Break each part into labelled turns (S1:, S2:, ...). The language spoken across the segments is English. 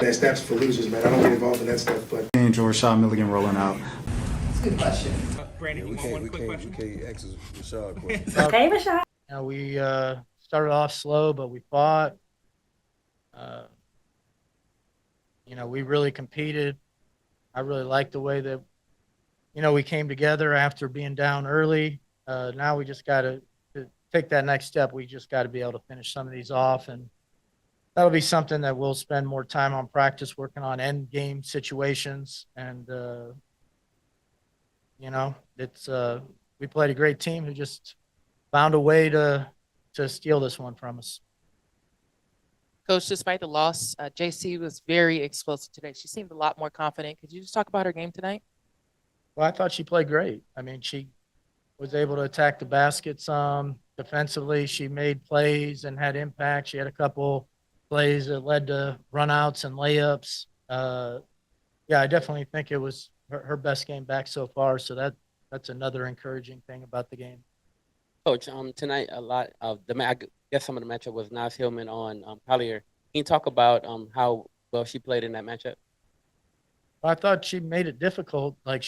S1: that snaps for losers, man. I don't get involved in that stuff. But
S2: Angel Rashad Milligan rolling out.
S3: That's a good question.
S4: Brandon,
S5: Yeah,
S4: you want one quick question?
S5: we can't ask Rashad a question.
S6: Okay, Rashad.
S7: We started off slow, but we fought. We really competed. I really liked the way that, we came together after being down early. Now we just got to take that next step. We just got to be able to finish some of these off, and that'll be something that we'll spend more time on practice, working on end game situations. And, it's we played a great team who just found a way to steal this one from us.
S3: Coach, despite the loss, JC was very explosive today. She seemed a lot more confident. Could you just talk about her game tonight?
S7: Well, I thought she played great. I mean, she was able to attack the basket some. Defensively, she made plays and had impact. She had a couple plays that led to runouts and layups. Yeah, I definitely think it was her best game back so far. So that's another encouraging thing about the game.
S8: Coach, tonight a lot of I guess some of the matchup was Nas Hillman on Collier. Can you talk about how well she played in that matchup?
S7: I thought she made it difficult. Like,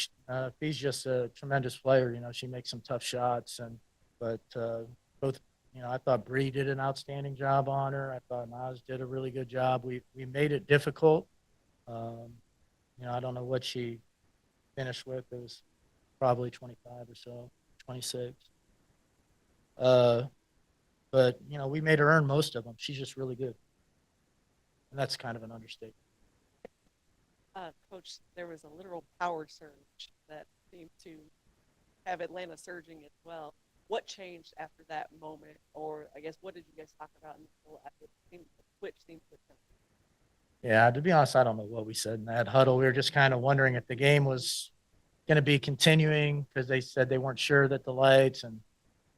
S7: Fee's just a tremendous player. She makes some tough shots, but both. I thought Bree did an outstanding job on her. I thought Nas did a really good job. We made it difficult. I don't know what she finished with. It was probably 25 or so, 26. But we made her earn most of them. She's just really good, and that's kind of an understatement.
S9: Coach, there was a literal power surge that seemed to have Atlanta surging as well. What changed after that moment, or I guess what did you guys talk about in the after the switch seemed to come?
S7: Yeah, to be honest, I don't know what we said in that huddle. We were just kind of wondering if the game was going to be continuing, because they said they weren't sure that the lights, and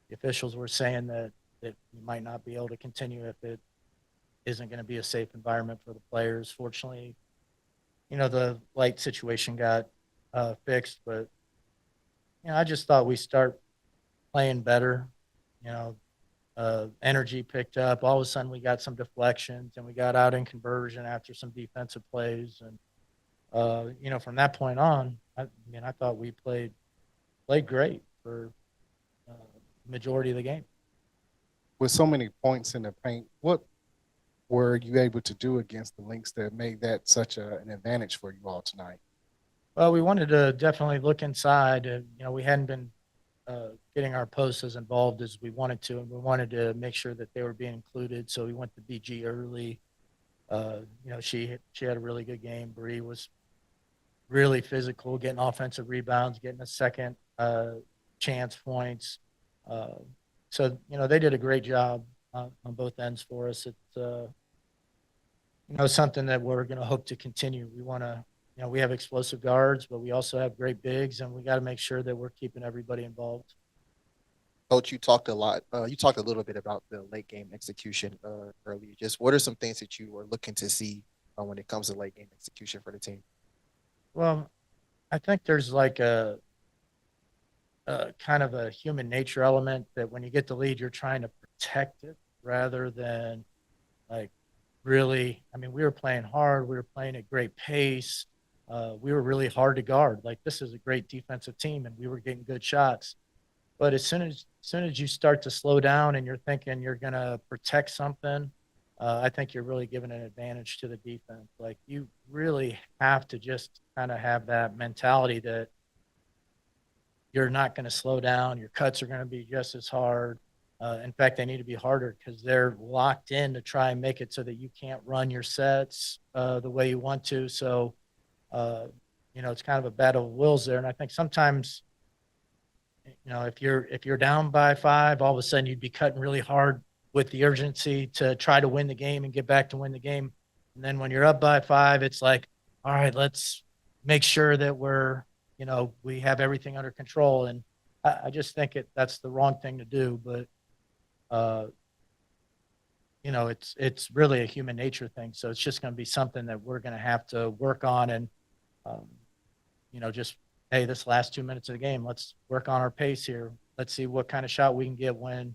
S7: the officials were saying that we might not be able to continue if it isn't going to be a safe environment for the players. Fortunately, the light situation got fixed, but I just thought we start playing better. Energy picked up. All of a sudden, we got some deflections, and we got out in conversion after some defensive plays. And from that point on, I thought we played great for the majority of the game.
S10: With so many points in the paint, what were you able to do against the Lynx that made that such an advantage for you all tonight?
S7: Well, we wanted to definitely look inside. We hadn't been getting our posts as involved as we wanted to, and we wanted to make sure that they were being included. So we went to BG early. She had a really good game. Bree was really physical, getting offensive rebounds, getting a second chance points. So they did a great job on both ends for us. It's something that we're going to hope to continue. We want to. We have explosive guards, but we also have great bigs, and we got to make sure that we're keeping everybody involved.
S11: Coach, you talked a lot. You talked a little bit about the late game execution earlier. Just what are some things that you were looking to see when it comes to late game execution for the team?
S7: Well, I think there's like a kind of a human nature element that when you get the lead, you're trying to protect it rather than like really. I mean, we were playing hard. We were playing at great pace. We were really hard to guard. Like, this is a great defensive team, and we were getting good shots. But as soon as you start to slow down and you're thinking you're going to protect something, I think you're really giving an advantage to the defense. Like, you really have to just kind of have that mentality that you're not going to slow down. Your cuts are going to be just as hard. In fact, they need to be harder because they're locked in to try and make it so that you can't run your sets the way you want to. So, it's kind of a battle of wills there. And I think sometimes, if you're down by 5, all of a sudden you'd be cutting really hard with the urgency to try to win the game and get back to win the game. And then when you're up by 5, it's like, all right, let's make sure that we have everything under control. And I just think that's the wrong thing to do. But, it's really a human nature thing. So it's just going to be something that we're going to have to work on. And, just, hey, this last 2 minutes of the game, let's work on our pace here. Let's see what kind of shot we can get when,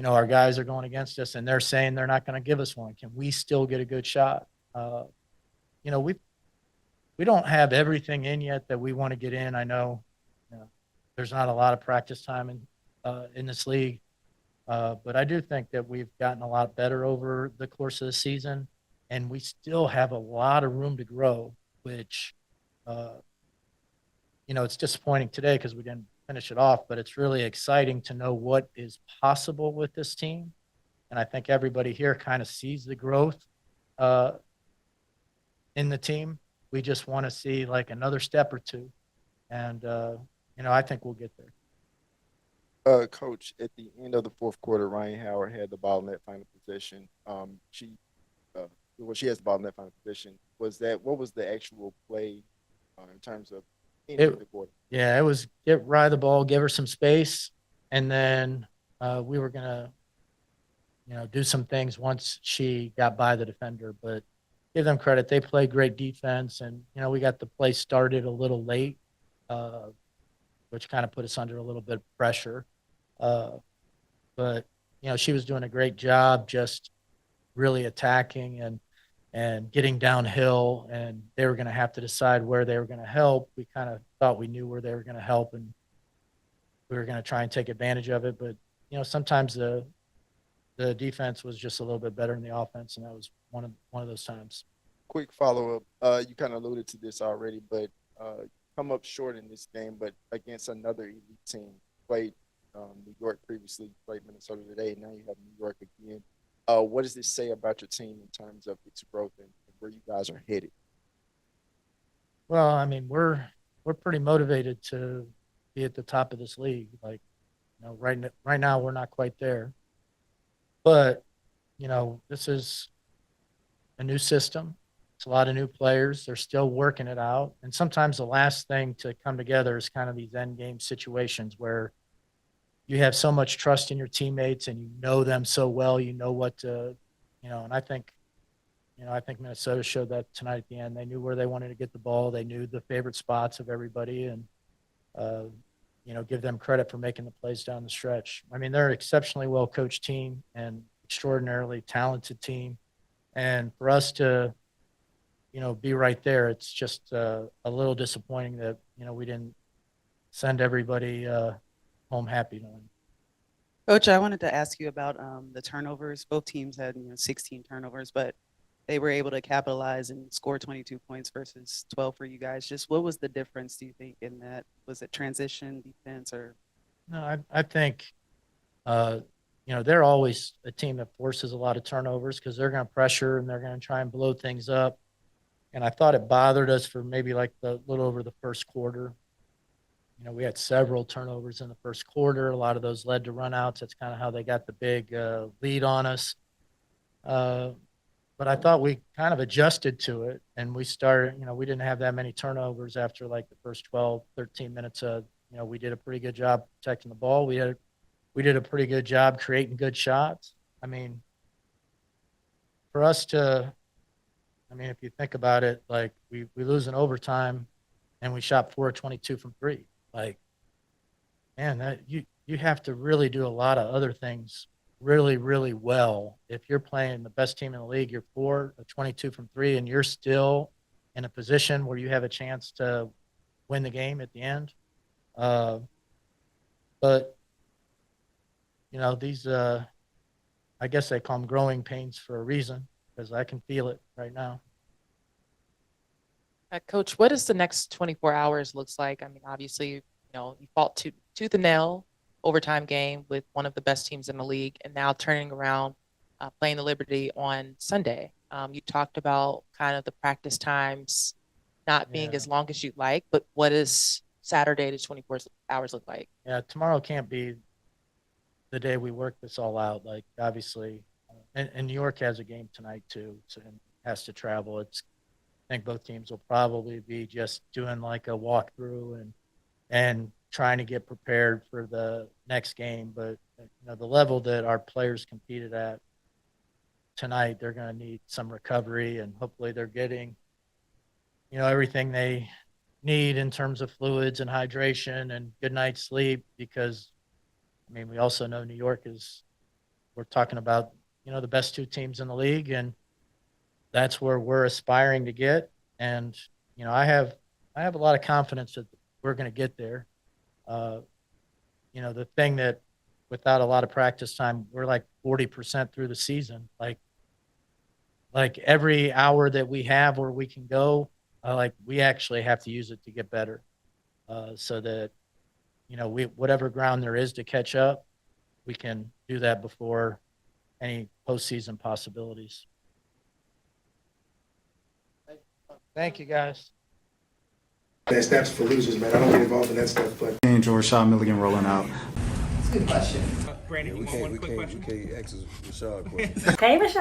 S7: our guys are going against us and they're saying they're not going to give us one. Can we still get a good shot? we don't have everything in yet that we want to get in. I know, there's not a lot of practice time in this league, but I do think that we've gotten a lot better over the course of the season, and we still have a lot of room to grow, which, uh, it's disappointing today because we didn't finish it off, but it's really exciting to know what is possible with this team. And I think everybody here kind of sees the growth uh, in the team. We just want to see like another step or two. And, I think we'll get there.
S5: Coach, at the end of the fourth quarter, Ryan Howard had the ball in that final possession. She has the ball in that final possession. What was the actual play in terms of ending the quarter?
S7: Yeah, it was get Rye the ball, give her some space, and then we were gonna, do some things once she got by the defender. But give them credit; they played great defense, and we got the play started a little late, which kind of put us under a little bit of pressure. But she was doing a great job, just really attacking and getting downhill, and they were going to have to decide where they were going to help. We kind of thought we knew where they were going to help, and we were going to try and take advantage of it. But sometimes the defense was just a little bit better than the offense, and that was one of those times.
S5: Quick follow-up. You kind of alluded to this already, but come up short in this game, but against another elite team. Played New York previously, played Minnesota today, now you have New York again. What does this say about your team in terms of its growth and where you guys are headed?
S7: Well, I mean, we're pretty motivated to be at the top of this league. Like, right now we're not quite there, but this is a new system. It's a lot of new players. They're still working it out, and sometimes the last thing to come together is kind of these end game situations where you have so much trust in your teammates and you know them so well, what to, and I think Minnesota showed that tonight at the end. They knew where they wanted to get the ball. They knew the favorite spots of everybody, and, give them credit for making the plays down the stretch. I mean, they're an exceptionally well coached team and extraordinarily talented team. And for us to, be right there, it's just a little disappointing that, we didn't send everybody home happy tonight.
S4: Coach, I wanted to ask you about the turnovers. Both teams had 16 turnovers, but they were able to capitalize and score 22 points versus 12 for you guys. Just what was the difference, do you think, in that? Was it transition, defense, or?
S7: No, I think, they're always a team that forces a lot of turnovers because they're going to pressure and they're going to try and blow things up. And I thought it bothered us for maybe like the little over the first quarter. We had several turnovers in the first quarter. A lot of those led to runouts. That's kind of how they got the big lead on us. But I thought we kind of adjusted to it, and we started, we didn't have that many turnovers after like the first 12, 13 minutes. We did a pretty good job protecting the ball. We did a pretty good job creating good shots. I mean, for us to, if you think about it, like we lose in overtime and we shot 4 of 22 from 3. Like, man, that you have to really do a lot of other things really, really well. If you're playing the best team in the league, you're 4 of 22 from 3, and you're still in a position where you have a chance to win the game at the end. But these, I guess they call them growing pains for a reason, because I can feel it right now.
S3: Coach, what does the next 24 hours looks like? I mean, obviously, you fought tooth and nail overtime game with one of the best teams in the league, and now turning around, playing the Liberty on Sunday. You talked about kind of the practice times not being as long as you'd like, but what does Saturday to 24 hours look like?
S7: Yeah, tomorrow can't be the day we work this all out. Like, obviously, and New York has a game tonight too, so and has to travel. I think both teams will probably be just doing like a walkthrough and trying to get prepared for the next game. But the level that our players competed at tonight, they're going to need some recovery, and hopefully they're getting everything they need in terms of fluids and hydration and good night's sleep, because we also know New York we're talking about the best 2 teams in the league, and that's where we're aspiring to get. And, you know, I have a lot of confidence that we're going to get there. You know, the thing that without a lot of practice time, we're like 40% through the season. Like every hour that we have where we can go, like we actually have to use it to get better, so that, you know, whatever ground there is to catch up, we can do that before any postseason possibilities. Thank you, guys.
S1: That snaps for losers, man. I don't get involved in that stuff, but.
S2: And Rashad Milligan rolling out.
S6: That's a good question.
S12: Brandon,
S6: we can't ask Rashad a question.
S12: Hey, Rashad.